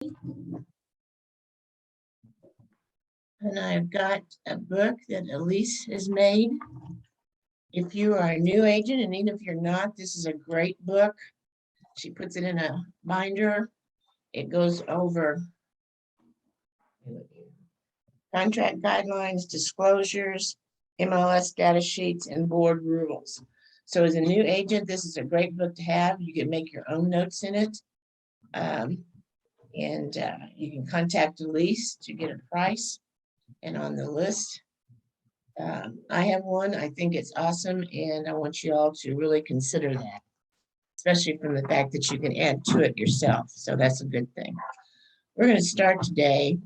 And I've got a book that Elise has made. If you are a new agent, and even if you're not, this is a great book. She puts it in a binder. It goes over contract guidelines, disclosures, MLS data sheets, and board rules. So as a new agent, this is a great book to have. You can make your own notes in it. You can contact Elise to get a price and on the list. I have one. I think it's awesome, and I want you all to really consider that, especially from the fact that you can add to it yourself. So that's a good thing. We're going to start today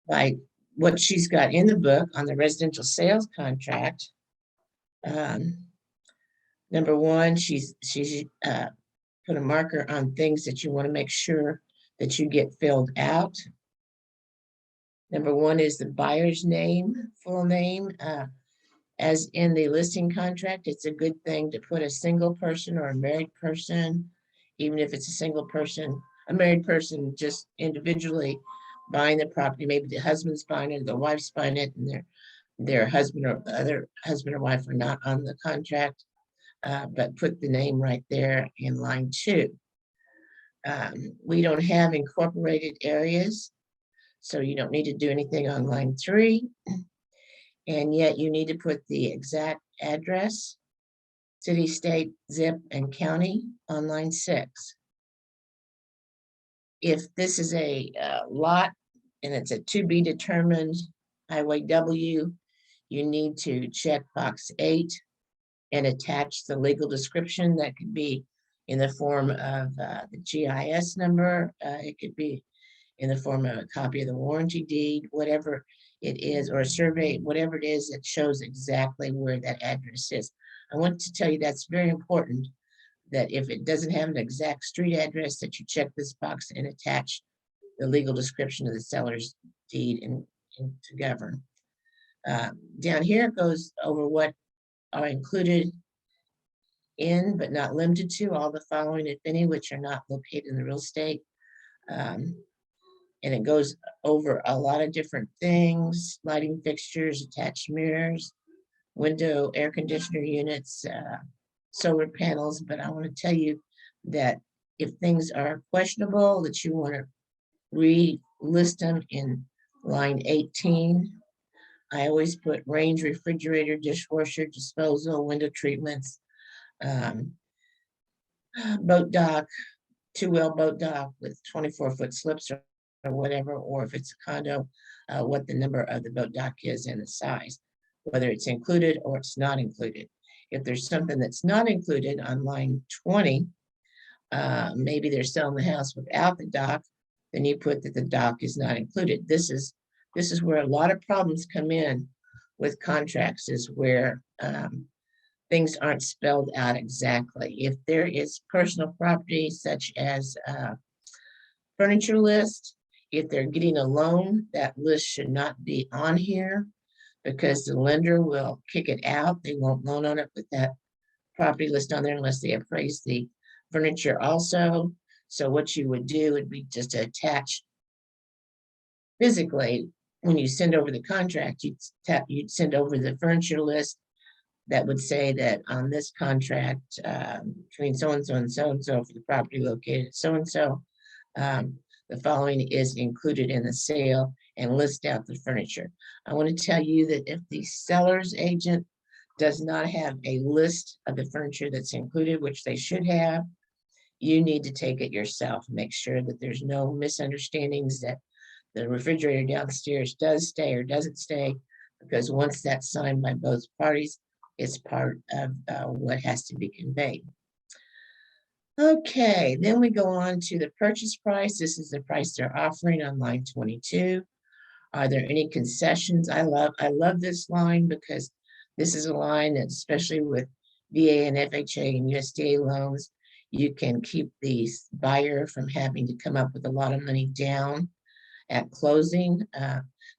by what she's got in the book on the residential sales contract. Number one, she's put a marker on things that you want to make sure that you get filled out. Number one is the buyer's name, full name. As in the listing contract, it's a good thing to put a single person or a married person, even if it's a single person, a married person just individually buying the property. Maybe the husband's buying it, the wife's buying it, and their husband or the other husband or wife are not on the contract, but put the name right there in line 2. We don't have incorporated areas, so you don't need to do anything on line 3. And yet you need to put the exact address, city, state, zip, and county on line 6. If this is a lot and it's a to be determined highway W, you need to check box 8 and attach the legal description. That could be in the form of the GIS number. It could be in the form of a copy of the warranty deed, whatever it is, or a survey, whatever it is that shows exactly where that address is. I want to tell you that's very important, that if it doesn't have an exact street address, that you check this box and attach the legal description of the seller's deed and to govern. Down here it goes over what are included in, but not limited to, all the following, if any, which are not located in the real estate. And it goes over a lot of different things: lighting fixtures, attached mirrors, window air conditioner units, solar panels. But I want to tell you that if things are questionable, that you want to re-list them in line 18. I always put range, refrigerator, dishwasher, disposal, window treatments, boat dock, 2-well boat dock with 24-foot slips or whatever, or if it's a condo, what the number of the boat dock is and the size, whether it's included or it's not included. If there's something that's not included on line 20, maybe they're selling the house without the dock, then you put that the dock is not included. This is where a lot of problems come in with contracts, is where things aren't spelled out exactly. If there is personal property such as furniture list, if they're getting a loan, that list should not be on here because the lender will kick it out. They won't loan on it with that property list on there unless they appraise the furniture also. So what you would do would be just to attach physically, when you send over the contract, you'd send over the furniture list that would say that on this contract between so-and-so and so-and-so for the property located at so-and-so, the following is included in the sale, and list out the furniture. I want to tell you that if the seller's agent does not have a list of the furniture that's included, which they should have, you need to take it yourself. Make sure that there's no misunderstandings, that the refrigerator downstairs does stay or doesn't stay, because once that's signed by both parties, it's part of what has to be conveyed. Okay, then we go on to the purchase price. This is the price they're offering on line 22. Are there any concessions? I love this line because this is a line that, especially with VA and FHA and USDA loans, you can keep the buyer from having to come up with a lot of money down at closing.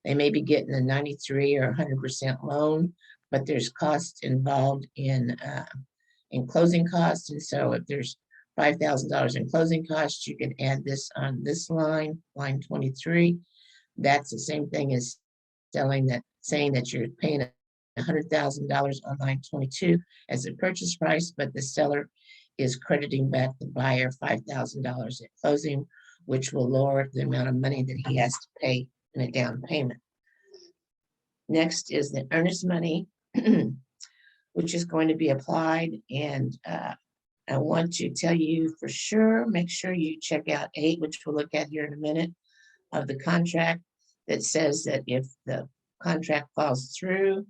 They may be getting a 93 or 100% loan, but there's costs involved in closing costs. And so if there's $5,000 in closing costs, you can add this on this line, line 23. That's the same thing as saying that you're paying $100,000 on line 22 as a purchase price, but the seller is crediting back the buyer $5,000 at closing, which will lower the amount of money that he has to pay in a down payment. Next is the earnest money, which is going to be applied. And I want to tell you for sure, make sure you check out 8, which we'll look at here in a minute, of the contract that says that if the contract falls through,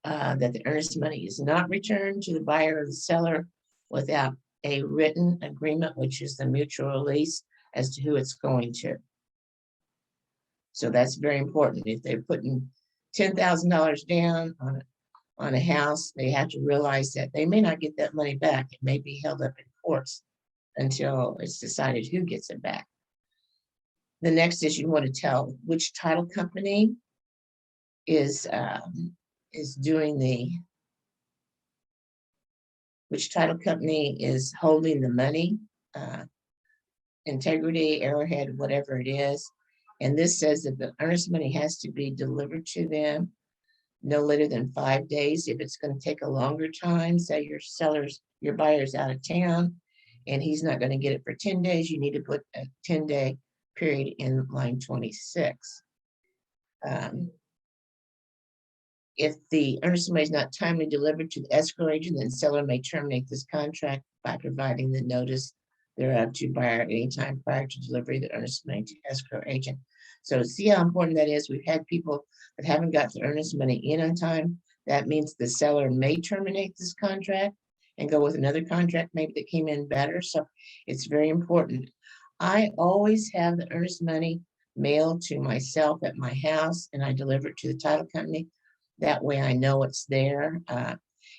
that the earnest money is not returned to the buyer or the seller without a written agreement, which is the mutual release as to who it's going to. So that's very important. If they're putting $10,000 down on a house, they have to realize that they may not get that money back. It may be held up in courts until it's decided who gets it back. The next is you want to tell which title company is doing which title company is holding the money, Integrity, Arrowhead, whatever it is. And this says that the earnest money has to be delivered to them no later than 5 days. If it's going to take a longer time, say your buyer's out of town and he's not going to get it for 10 days, you need to put a 10-day period in line 26. If the earnest money is not timely delivered to the escrow agent, then the seller may terminate this contract by providing the notice thereof to buyer at any time prior to delivery of the earnest money to escrow agent. So see how important that is. We've had people that haven't got the earnest money in on time. That means the seller may terminate this contract and go with another contract maybe that came in better. So it's very important. I always have the earnest money mailed to myself at my house, and I deliver it to the title company. That way I know it's there.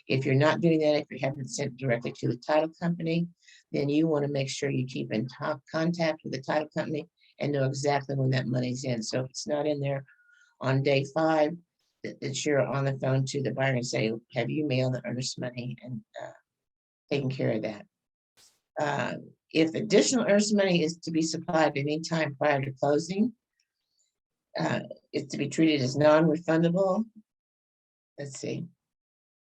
If you're not doing that, if you haven't sent directly to the title company, then you want to make sure you keep in contact with the title company and know exactly when that money's in. So if it's not in there on day 5, that you're on the phone to the buyer and say, have you mailed the earnest money, and taking care of that. If additional earnest money is to be supplied at any time prior to closing, it's to be treated as non-refundable. Let's see.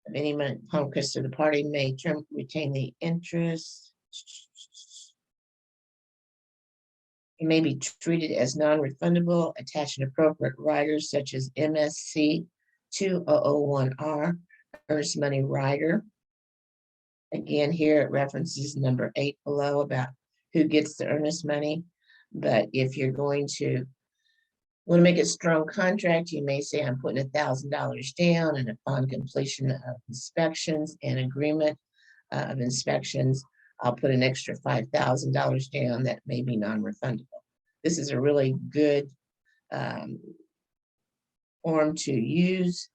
Of any home credits to the party may retain the interest. It may be treated as non-refundable, attach an appropriate rider such as MSC 2001R, earnest money rider. Again, here it references number 8 below about who gets the earnest money. But if you're going to want to make a strong contract, you may say, I'm putting $1,000 down, and upon completion of inspections and agreement of inspections, I'll put an extra $5,000 down that may be non-refundable. This is a really good form to use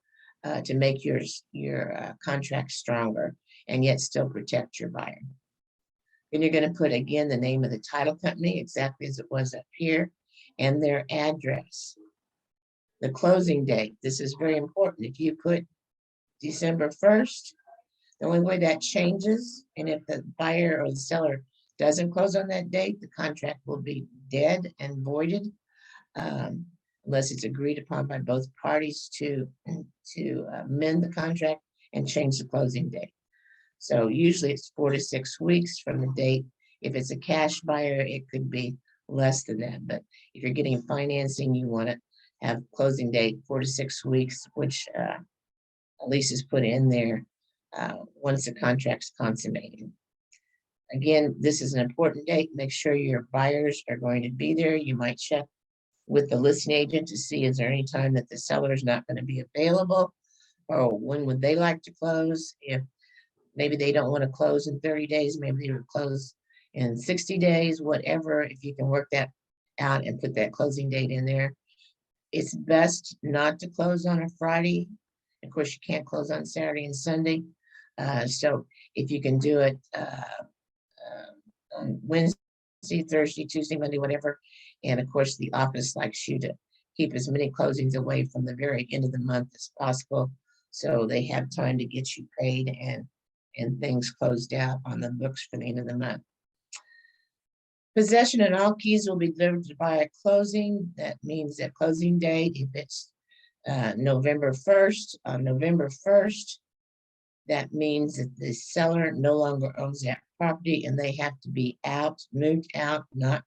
to make your contract stronger and yet still protect your buyer. Then you're going to put, again, the name of the title company, exactly as it was up here, and their address. The closing date, this is very important. If you put December 1st, the only way that changes, and if the buyer or the seller doesn't close on that date, the contract will be dead and voided unless it's agreed upon by both parties to amend the contract and change the closing date. So usually it's 4 to 6 weeks from the date. If it's a cash buyer, it could be less than that. But if you're getting financing, you want to have closing date 4 to 6 weeks, which at least is put in there once the contract's consummated. Again, this is an important date. Make sure your buyers are going to be there. You might check with the listing agent to see, is there any time that the seller is not going to be available, or when would they like to close? If maybe they don't want to close in 30 days, maybe they would close in 60 days, whatever. If you can work that out and put that closing date in there. It's best not to close on a Friday. Of course, you can't close on Saturday and Sunday. So if you can do it on Wednesday, Thursday, Tuesday, Monday, whatever. And of course, the office likes you to keep as many closings away from the very end of the month as possible, so they have time to get you paid and things closed out on the books for the end of the month. Possession and all keys will be delivered by a closing. That means that closing date, if it's November 1st, on November 1st, that means that the seller no longer owns that property and they have to be out, moved out, not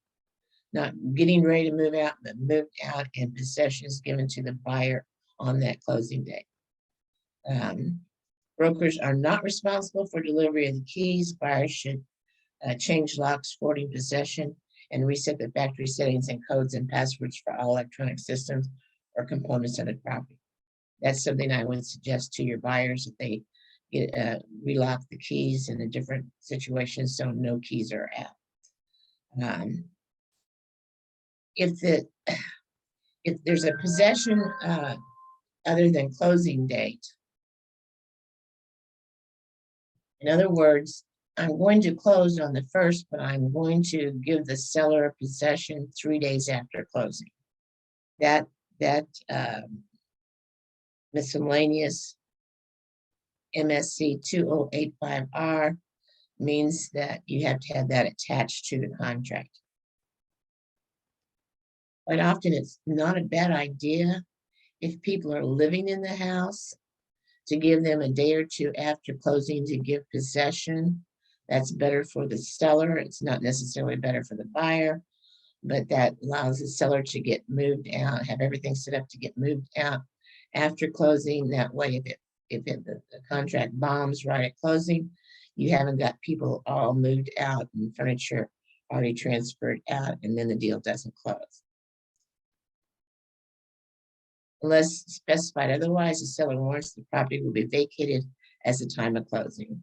getting ready to move out, but moved out, and possession is given to the buyer on that closing date. Brokers are not responsible for delivery of the keys. Buyers should change locks, forwarding possession, and reset the factory settings and codes and passwords for all electronic systems or components of the property. That's something I would suggest to your buyers, that they relock the keys in a different situation so no keys are out. If there's a possession other than closing date, in other words, I'm going to close on the 1st, but I'm going to give the seller possession 3 days after closing. That miscellaneous MSC 2085R means that you have to have that attached to the contract. Quite often, it's not a bad idea if people are living in the house to give them a day or two after closing to give possession. That's better for the seller. It's not necessarily better for the buyer, but that allows the seller to get moved out, have everything set up to get moved out after closing. That way, if the contract bombs right at closing, you haven't got people all moved out and furniture already transferred out, and then the deal doesn't close. Unless specified otherwise, the seller warrants the property will be vacated as the time of closing.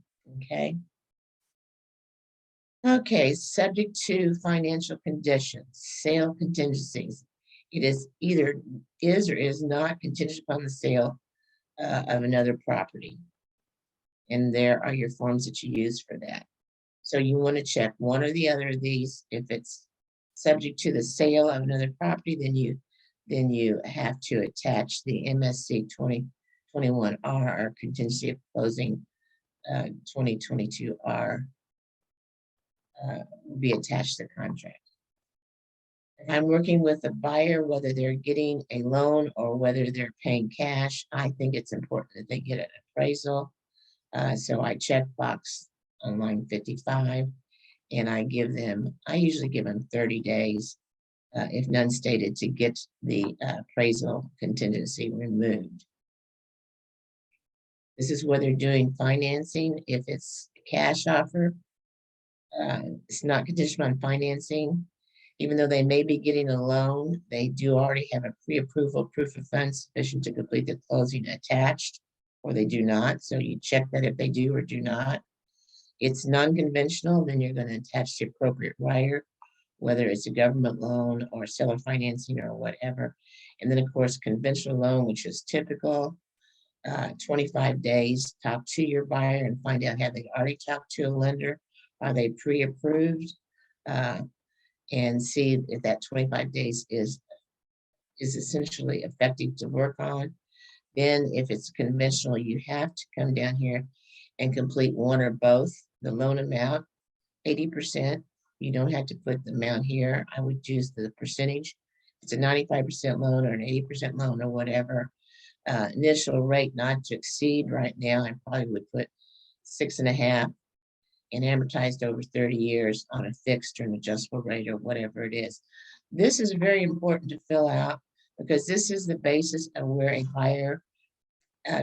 Okay, subject to financial conditions, sale contingencies. It is either is or is not contingent upon the sale of another property. And there are your forms that you use for that. So you want to check one or the other of these. If it's subject to the sale of another property, then you have to attach the MSC 2021R or contingency of closing 2022R be attached to the contract. If I'm working with a buyer, whether they're getting a loan or whether they're paying cash, I think it's important that they get an appraisal. So I check box on line 55, and I usually give them 30 days, if none stated, to get the appraisal contingency removed. This is whether doing financing. If it's a cash offer, it's not conditional on financing. Even though they may be getting a loan, they do already have a pre-approval proof of funds sufficient to complete the closing attached, or they do not. So you check that if they do or do not. It's non-conventional, then you're going to attach the appropriate writer, whether it's a government loan or seller financing or whatever. And then, of course, conventional loan, which is typical. 25 days, talk to your buyer and find out, have they already talked to a lender? Are they pre-approved? And see if that 25 days is essentially effective to work on. Then if it's conventional, you have to come down here and complete one or both. The loan amount, 80%. You don't have to put the amount here. I would use the percentage. It's a 95% loan or an 80% loan or whatever. Initial rate not to exceed. Right now, I probably would put 6.5 and amortized over 30 years on a fixed or an adjustable rate or whatever it is. This is very important to fill out because this is the basis of where a buyer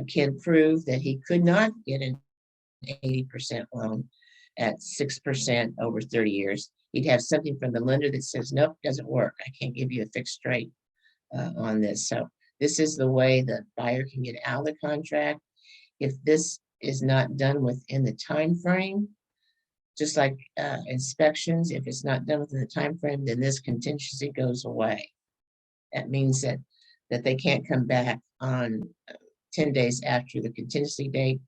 can prove that he could not get an 80% loan at 6% over 30 years. He'd have something from the lender that says, nope, doesn't work. I can't give you a fixed rate on this. So this is the way the buyer can get out of the contract. If this is not done within the time frame, just like inspections, if it's not done within the time frame, then this contingency goes away. That means that they can't come back on 10 days after the contingency date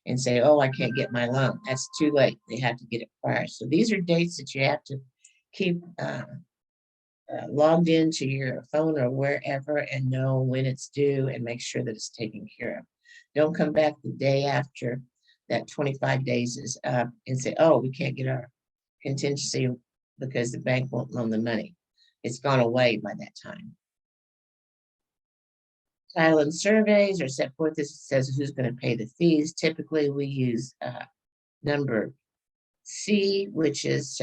and say, oh, I can't get my loan. That's too late. They have to get it prior. So these are dates that you have to keep logged into your phone or wherever and know when it's due and make sure that it's taken care of. Don't come back the day after that 25 days is up and say, oh, we can't get our contingency because the bank won't loan the money. It's gone away by that time. Title and surveys are set forth. This says who's going to pay the fees. Typically, we use number C, which is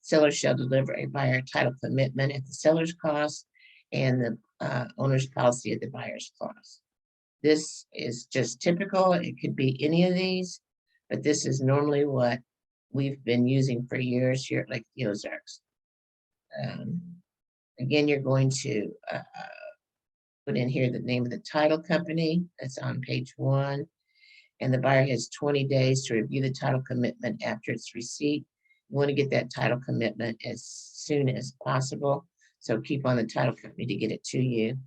seller shall deliver a buyer title commitment at the seller's cost and the owner's policy at the buyer's cost. This is just typical. It could be any of these, but this is normally what we've been using for years here at like the Ozarks. Again, you're going to put in here the name of the title company. That's on page 1. And the buyer has 20 days to review the title commitment after its receipt. You want to get that title commitment as soon as possible. So keep on the title company to get it to you.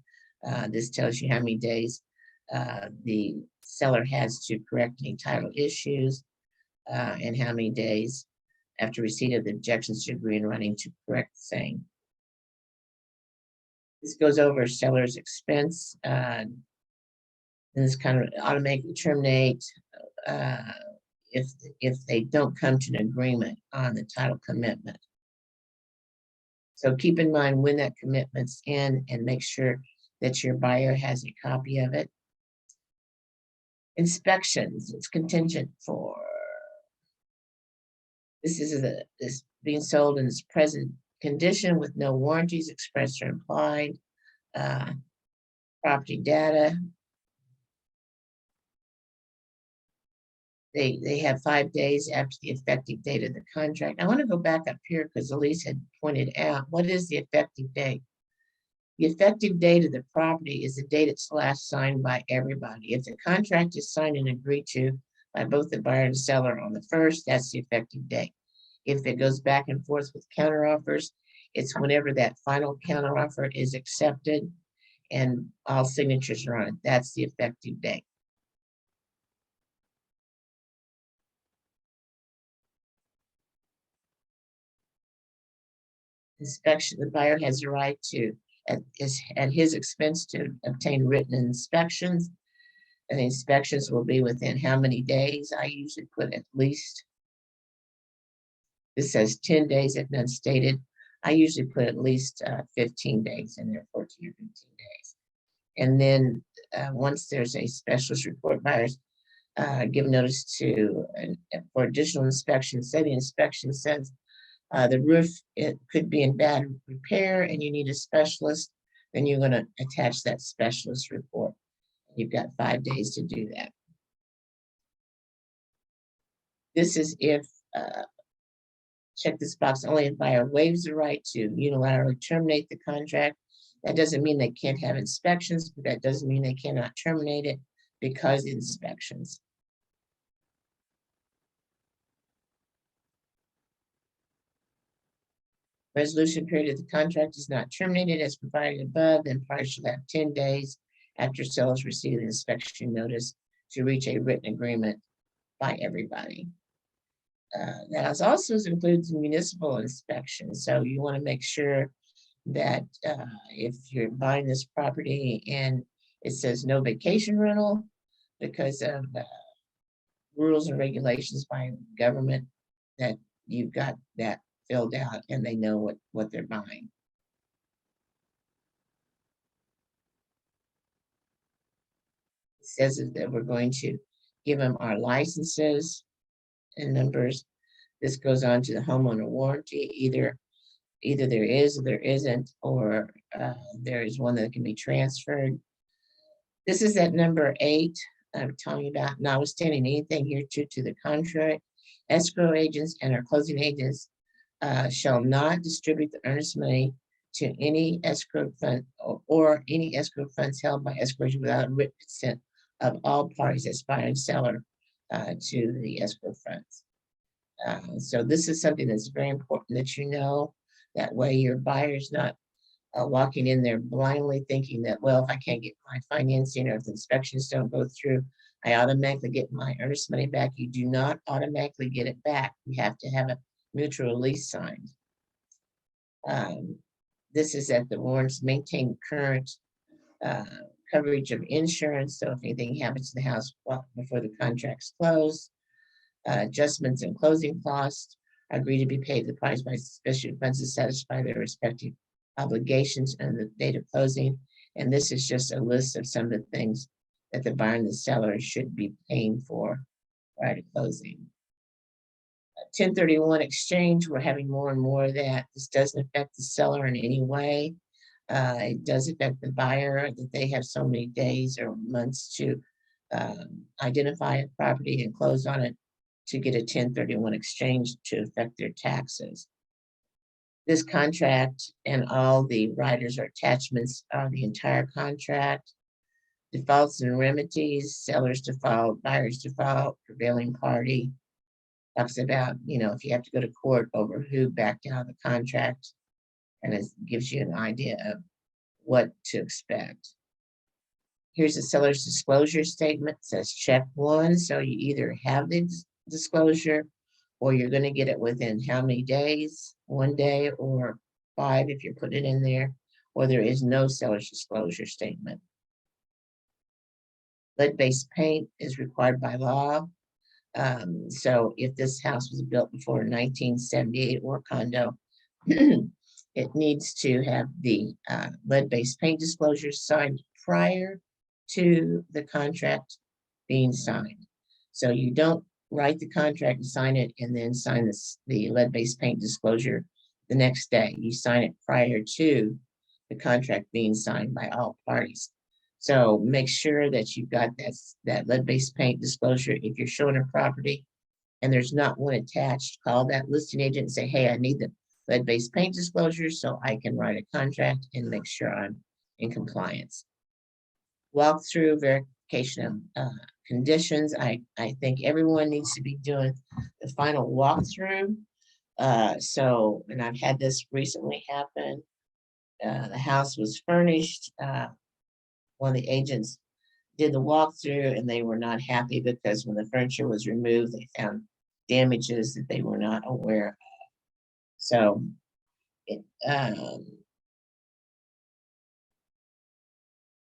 This tells you how many days the seller has to correct any title issues and how many days after receipt of the objections to agree in writing to correct the same. This goes over seller's expense. And this kind of automatically terminate if they don't come to an agreement on the title commitment. So keep in mind when that commitment's in and make sure that your buyer has a copy of it. Inspections, it's contingent for. This is being sold in its present condition with no warranties expressed or implied. Property data. They have 5 days after the effective date of the contract. I want to go back up here because Elise had pointed out, what is the effective date? The effective date of the property is the date it's last signed by everybody. If the contract is signed and agreed to by both the buyer and the seller on the 1st, that's the effective date. If it goes back and forth with counteroffers, it's whenever that final counteroffer is accepted and all signatures are on it. That's the effective date. Inspection, the buyer has the right to, at his expense, to obtain written inspections. And the inspections will be within how many days? I usually put at least, this says 10 days if none stated. I usually put at least 15 days in there, 14 or 15 days. And then once there's a specialist report, buyers give notice to for additional inspection. Say the inspection says the roof, it could be in bad repair and you need a specialist, then you're going to attach that specialist report. You've got 5 days to do that. This is if, check this box, only if buyer waives the right to unilaterally terminate the contract. That doesn't mean they can't have inspections, but that doesn't mean they cannot terminate it because of inspections. Resolution period of the contract is not terminated as provided above, then buyer shall have 10 days after sellers receive the inspection notice to reach a written agreement by everybody. That also includes municipal inspection. So you want to make sure that if you're buying this property and it says no vacation rental because of rules and regulations by government, that you've got that filled out and they know what they're buying. It says that we're going to give them our licenses and numbers. This goes on to the homeowner warranty. Either there is or there isn't, or there is one that can be transferred. This is at number 8. I'm telling you about, notwithstanding anything here to the contrary, escrow agents and our closing agents shall not distribute the earnest money to any escrow fund or any escrow funds held by escrow without written consent of all parties as buyer and seller to the escrow funds. So this is something that's very important that you know. That way your buyer's not walking in there blindly thinking that, well, if I can't get my financing or if the inspections don't go through, I automatically get my earnest money back. You do not automatically get it back. You have to have a mutual release signed. This is that the warrants maintain current coverage of insurance. So if anything happens to the house before the contract's closed, adjustments in closing costs agree to be paid the price by sufficient funds to satisfy their respective obligations and the date of closing. And this is just a list of some of the things that the buyer and the seller should be paying for prior to closing. 1031 exchange, we're having more and more of that. This doesn't affect the seller in any way. It does affect the buyer that they have so many days or months to identify a property and close on it to get a 1031 exchange to affect their taxes. This contract and all the riders or attachments are the entire contract. Defaults and remedies, sellers default, buyers default, prevailing party. Talks about, if you have to go to court over who backed out of the contract, and it gives you an idea of what to expect. Here's the seller's disclosure statement. It says check 1. So you either have the disclosure or you're going to get it within how many days, 1 day or 5 if you're putting it in there, or there is no seller's disclosure statement. Lead-based paint is required by law. So if this house was built before 1978 or condo, it needs to have the lead-based paint disclosure signed prior to the contract being signed. So you don't write the contract and sign it and then sign the lead-based paint disclosure the next day. You sign it prior to the contract being signed by all parties. So make sure that you've got that lead-based paint disclosure. If you're showing a property and there's not one attached, call that listing agent and say, hey, I need the lead-based paint disclosure so I can write a contract and make sure I'm in compliance. Walkthrough verification of conditions. I think everyone needs to be doing the final walkthrough. And I've had this recently happen. The house was furnished. One of the agents did the walkthrough and they were not happy because when the furniture was removed, they found damages that they were not aware of. So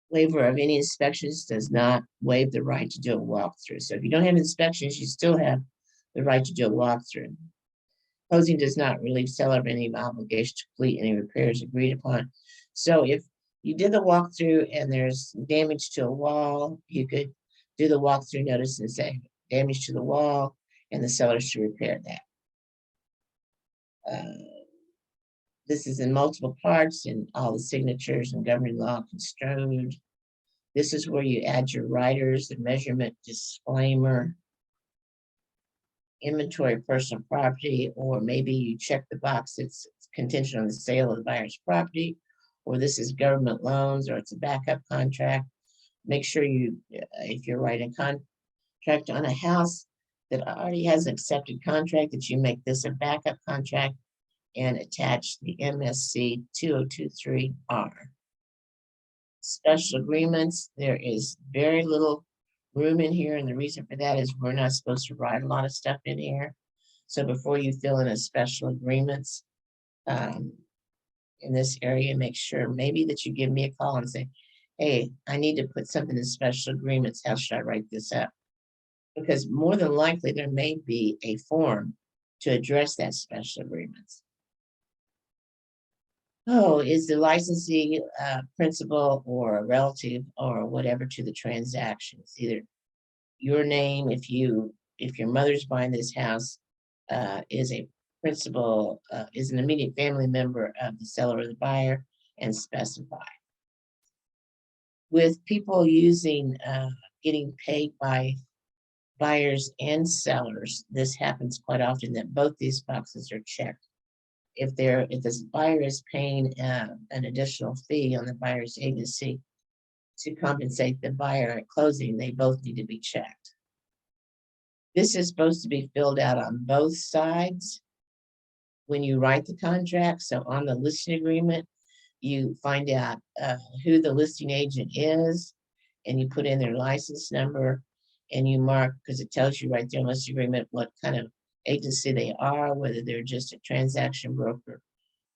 waiver of any inspections does not waive the right to do a walkthrough. So if you don't have inspections, you still have the right to do a walkthrough. Closing does not relieve seller of any obligation to complete any repairs agreed upon. So if you did the walkthrough and there's damage to a wall, you could do the walkthrough notice and say damage to the wall and the seller should repair that. This is in multiple parts and all the signatures and governing law construed. This is where you add your writers, the measurement disclaimer, inventory of personal property, or maybe you check the box, it's contingent on the sale of the buyer's property, or this is government loans, or it's a backup contract. Make sure if you're writing a contract on a house that already has an accepted contract, that you make this a backup contract and attach the MSC 2023R. Special agreements, there is very little room in here, and the reason for that is we're not supposed to write a lot of stuff in here. So before you fill in a special agreements in this area, make sure maybe that you give me a call and say, hey, I need to put something in special agreements. How should I write this up? Because more than likely there may be a form to address that special agreements. Oh, is the licensee principal or a relative or whatever to the transaction? It's either your name, if your mother's buying this house, is a principal, is an immediate family member of the seller or the buyer, and specify. With people using getting paid by buyers and sellers, this happens quite often that both these boxes are checked. If this buyer is paying an additional fee on the buyer's agency to compensate the buyer at closing, they both need to be checked. This is supposed to be filled out on both sides when you write the contract. So on the listing agreement, you find out who the listing agent is, and you put in their license number, and you mark, because it tells you right there in the listing agreement what kind of agency they are, whether they're just a transaction broker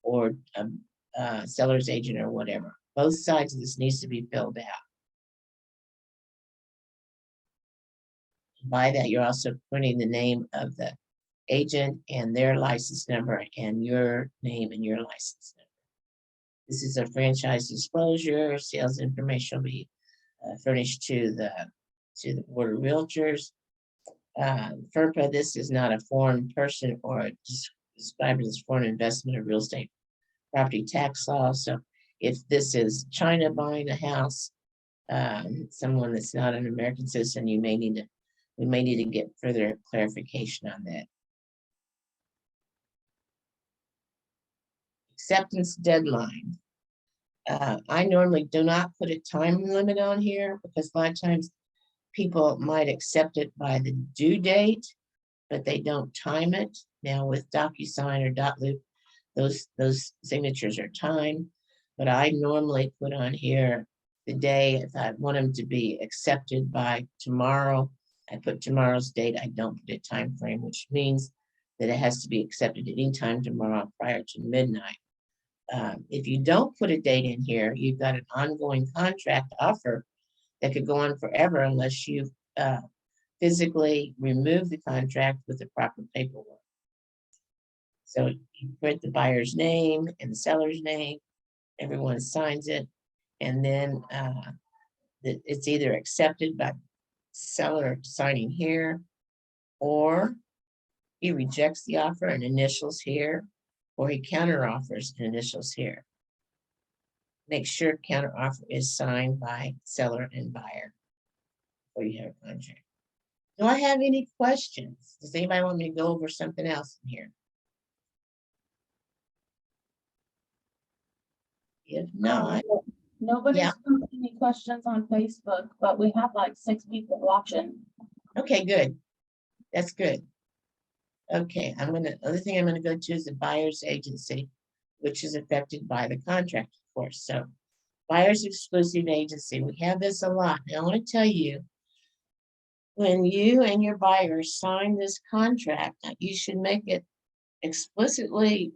or a seller's agent or whatever. Both sides of this needs to be filled out. By that, you're also putting the name of the agent and their license number and your name and your license number. This is a franchise disclosure. Sales information will be furnished to the Board of Realtors. FERPA, this is not a foreign person or described as foreign investment or real estate property tax law. So if this is China buying a house, someone that's not an American citizen, we may need to get further clarification on that. Acceptance deadline. I normally do not put a time limit on here because a lot of times people might accept it by the due date, but they don't time it. Now with DocuSign or .loop, those signatures are timed, but I normally put on here the day. If I want them to be accepted by tomorrow, I put tomorrow's date. I don't put a time frame, which means that it has to be accepted anytime tomorrow prior to midnight. If you don't put a date in here, you've got an ongoing contract offer that could go on forever unless you physically remove the contract with the proper paperwork. So you put the buyer's name and the seller's name, everyone signs it, and then it's either accepted by seller signing here, or he rejects the offer and initials here, or he counteroffers and initials here. Make sure counteroffer is signed by seller and buyer before you have a contract. Do I have any questions? Does anybody want me to go over something else in here? If not, Nobody's yeah. put any questions on Facebook, but we have like 6 people watching. Okay, good. That's good. Okay, other thing I'm gonna go to is the buyer's agency, which is affected by the contract, of course. So buyer's exclusive agency, we have this a lot. Now I want to tell you, when you and your buyer sign this contract, you should make it explicitly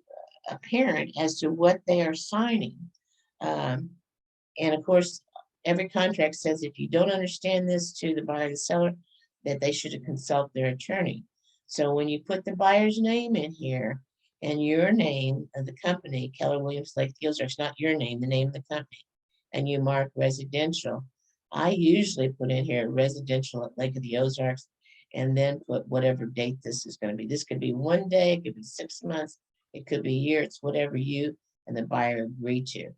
apparent as to what they are signing. And of course, every contract says if you don't understand this to the buyer or the seller, that they should consult their attorney. So when you put the buyer's name in here and your name of the company, Keller Williams Lake Ozarks, not your name, the name of the company, and you mark residential, I usually put in here residential at Lake of the Ozarks and then put whatever date this is going to be. This could be 1 day, it could be 6 months, it could be a year, it's whatever you and the buyer agree to.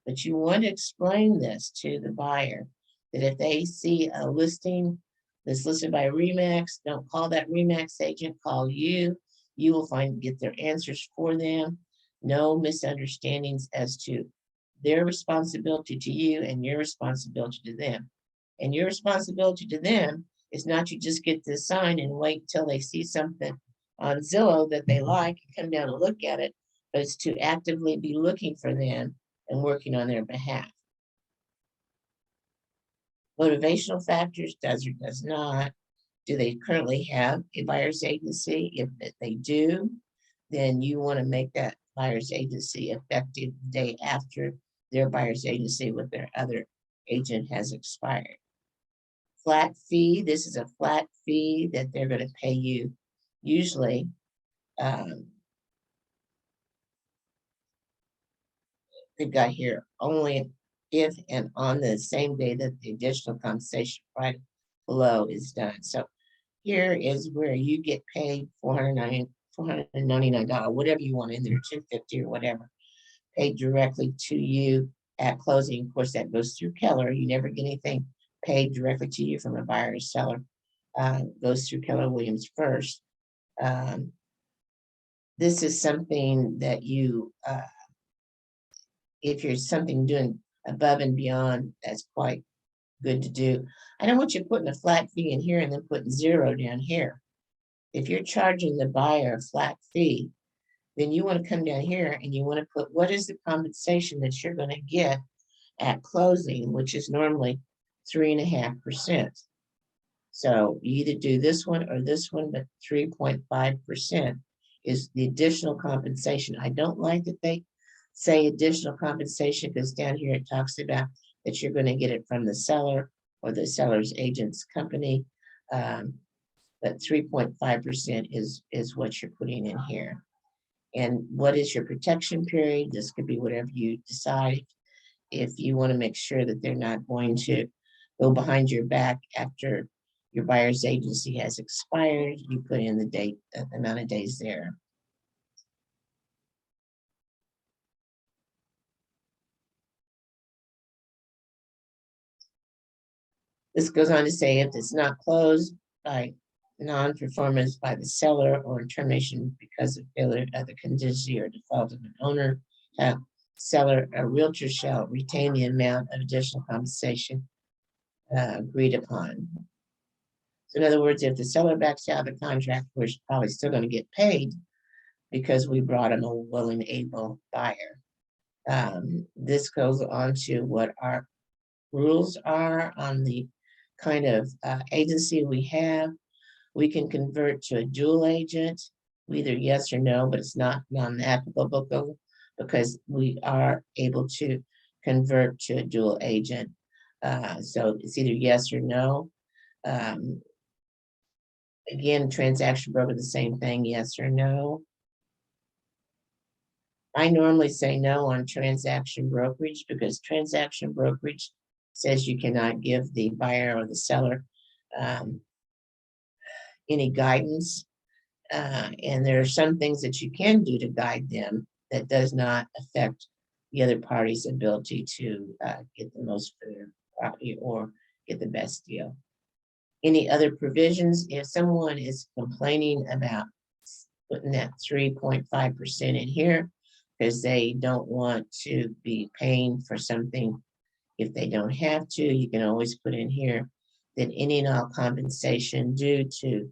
But you want to explain this to the buyer, that if they see a listing that's listed by Remax, don't call that Remax agent, call you. You will get their answers for them. No misunderstandings as to their responsibility to you and your responsibility to them. And your responsibility to them is not to just get this sign and wait till they see something on Zillow that they like and come down and look at it, but it's to actively be looking for them and working on their behalf. Motivational factors, does or does not. Do they currently have a buyer's agency? If they do, then you want to make that buyer's agency effective the day after their buyer's agency with their other agent has expired. Flat fee, this is a flat fee that they're going to pay you usually. They've got here only if and on the same day that the additional compensation right below is done. So here is where you get paid $499, whatever you want in there, $250 or whatever, paid directly to you at closing. Of course, that goes through Keller. You never get anything paid directly to you from a buyer or seller. Goes through Keller Williams first. This is something that you, if you're something doing above and beyond, that's quite good to do. I don't want you putting a flat fee in here and then putting 0 down here. If you're charging the buyer a flat fee, then you want to come down here and you want to put what is the compensation that you're going to get at closing, which is normally 3.5%. So you either do this one or this one, but 3.5% is the additional compensation. I don't like that they say additional compensation because down here it talks about that you're going to get it from the seller or the seller's agent's company. But 3.5% is what you're putting in here. And what is your protection period? This could be whatever you decide. If you want to make sure that they're not going to go behind your back after your buyer's agency has expired, you put in the date, the amount of days there. This goes on to say if it's not closed by non-performance by the seller or termination because of failure of the contingency or default of an owner, seller or realtor shall retain the amount of additional compensation agreed upon. So in other words, if the seller backs out of the contract, we're probably still going to get paid because we brought him a willing, able buyer. This goes on to what our rules are on the kind of agency we have. We can convert to a dual agent, either yes or no, but it's not non-applicable because we are able to convert to a dual agent. So it's either yes or no. Again, transaction broker, the same thing, yes or no. I normally say no on transaction brokerage because transaction brokerage says you cannot give the buyer or the seller any guidance. And there are some things that you can do to guide them that does not affect the other party's ability to get the most for their property or get the best deal. Any other provisions, if someone is complaining about putting that 3.5% in here because they don't want to be paying for something if they don't have to, you can always put in here that any and all compensation due to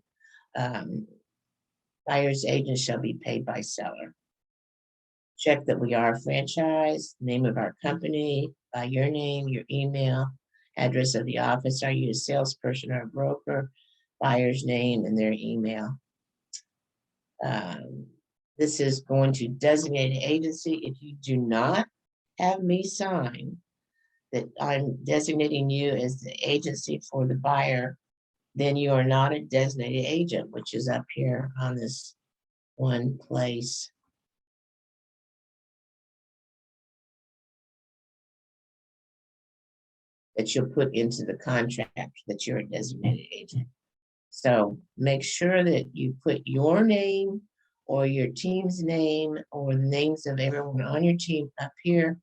buyer's agent shall be paid by seller. Check that we are a franchise, name of our company, by your name, your email, address of the office. Are you a salesperson or a broker? Buyer's name and their email. This is going to designate an agency. If you do not have me sign that I'm designating you as the agency for the buyer, then you are not a designated agent, which is up here on this one place. That you'll put into the contract that you're a designated agent. So make sure that you put your name or your team's name or the names of everyone on your team up here,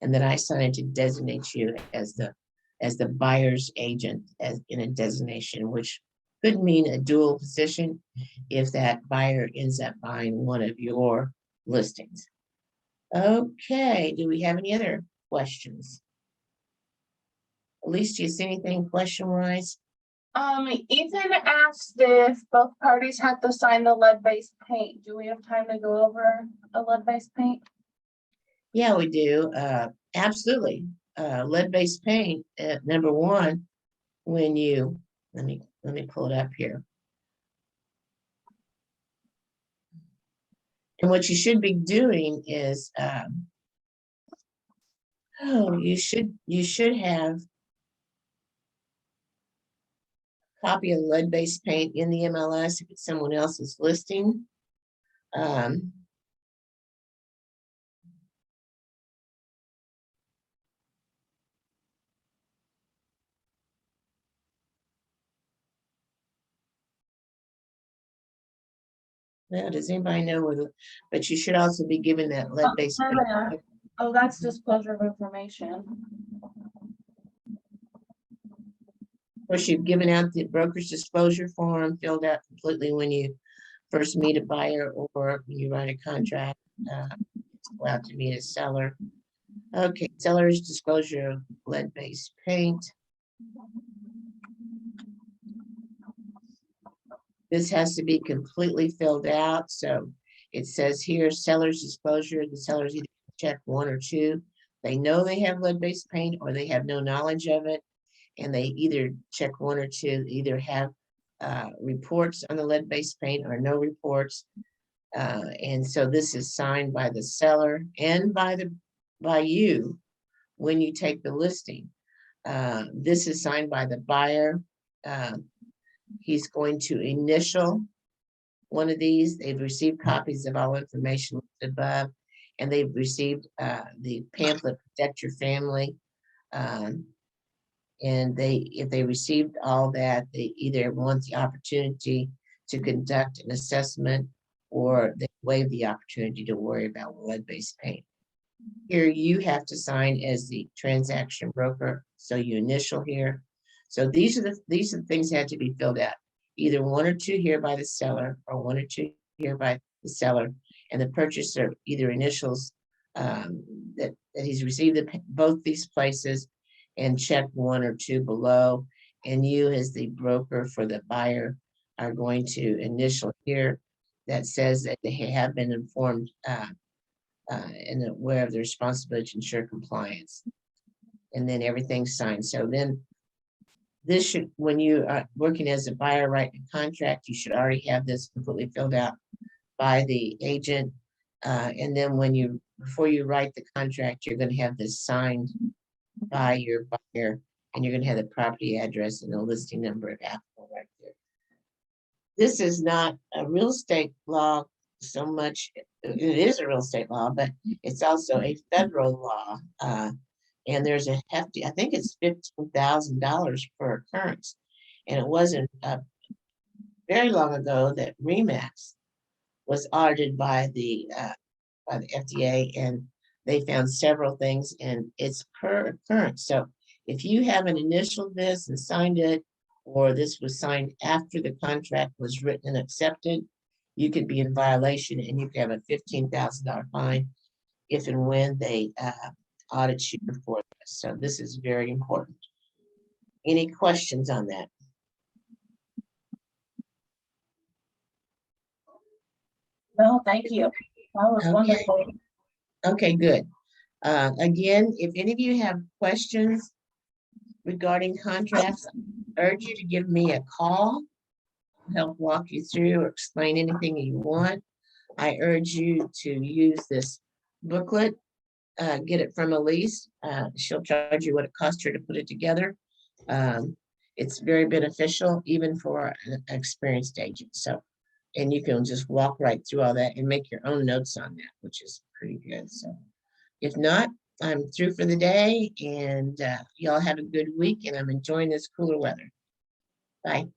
and then I sign it to designate you as the buyer's agent as in a designation, which could mean a dual position if that buyer ends up buying one of your listings. Okay, do we have any other questions? At least, do you see anything question-wise? Ethan asked if both parties had to sign the lead-based paint. Do we have time to go over a lead-based paint? Yeah, we do. Absolutely. Lead-based paint, number one, when you, let me pull it up here. And what you should be doing is, you should have a copy of lead-based paint in the MLS if it's someone else's listing. Now, does anybody know where the, but you should also be given that lead-based paint. Oh, that's disclosure of information. Of course, you've given out the broker's disclosure form, filled out completely when you first meet a buyer or when you write a contract. Go out to meet a seller. Okay, seller's disclosure of lead-based paint. This has to be completely filled out. So it says here, seller's disclosure, the sellers either check one or two. They know they have lead-based paint or they have no knowledge of it. And they either check one or two, either have reports on the lead-based paint or no reports. And so this is signed by the seller and by you when you take the listing. This is signed by the buyer. He's going to initial one of these. They've received copies of all information listed above, and they've received the pamphlet, Protect Your Family. And if they received all that, they either want the opportunity to conduct an assessment, or they waive the opportunity to worry about lead-based paint. Here you have to sign as the transaction broker, so you initial here. So these are the things that have to be filled out. Either 1 or 2 here by the seller, or 1 or 2 here by the seller, and the purchaser either initials that he's received both these places, and check 1 or 2 below. And you, as the broker for the buyer, are going to initial here that says that they have been informed and aware of the responsibility to ensure compliance. And then everything's signed. So then this should, when you are working as a buyer writing a contract, you should already have this completely filled out by the agent. And then before you write the contract, you're going to have this signed by your buyer, and you're going to have the property address and the listing number of applicant right there. This is not a real estate law so much. It is a real estate law, but it's also a federal law. And there's a hefty, I think it's $15,000 per occurrence. And it wasn't very long ago that RE/MAX was audited by the FDA, and they found several things, and it's per occurrence. So if you haven't initialed this and signed it, or this was signed after the contract was written and accepted, you could be in violation, and you could have a $15,000 fine if and when they audit you for this. So this is very important. Any questions on that? No, thank you. That was Okay. wonderful. Okay, good. Again, if any of you have questions regarding contracts, I urge you to give me a call. I'll help walk you through or explain anything you want. I urge you to use this booklet. Get it from Elise. She'll charge you what it cost her to put it together. It's very beneficial, even for an experienced agent. So, and you can just walk right through all that and make your own notes on that, which is pretty good. So if not, I'm through for the day, and y'all have a good week, and I'm enjoying this cooler weather. Bye.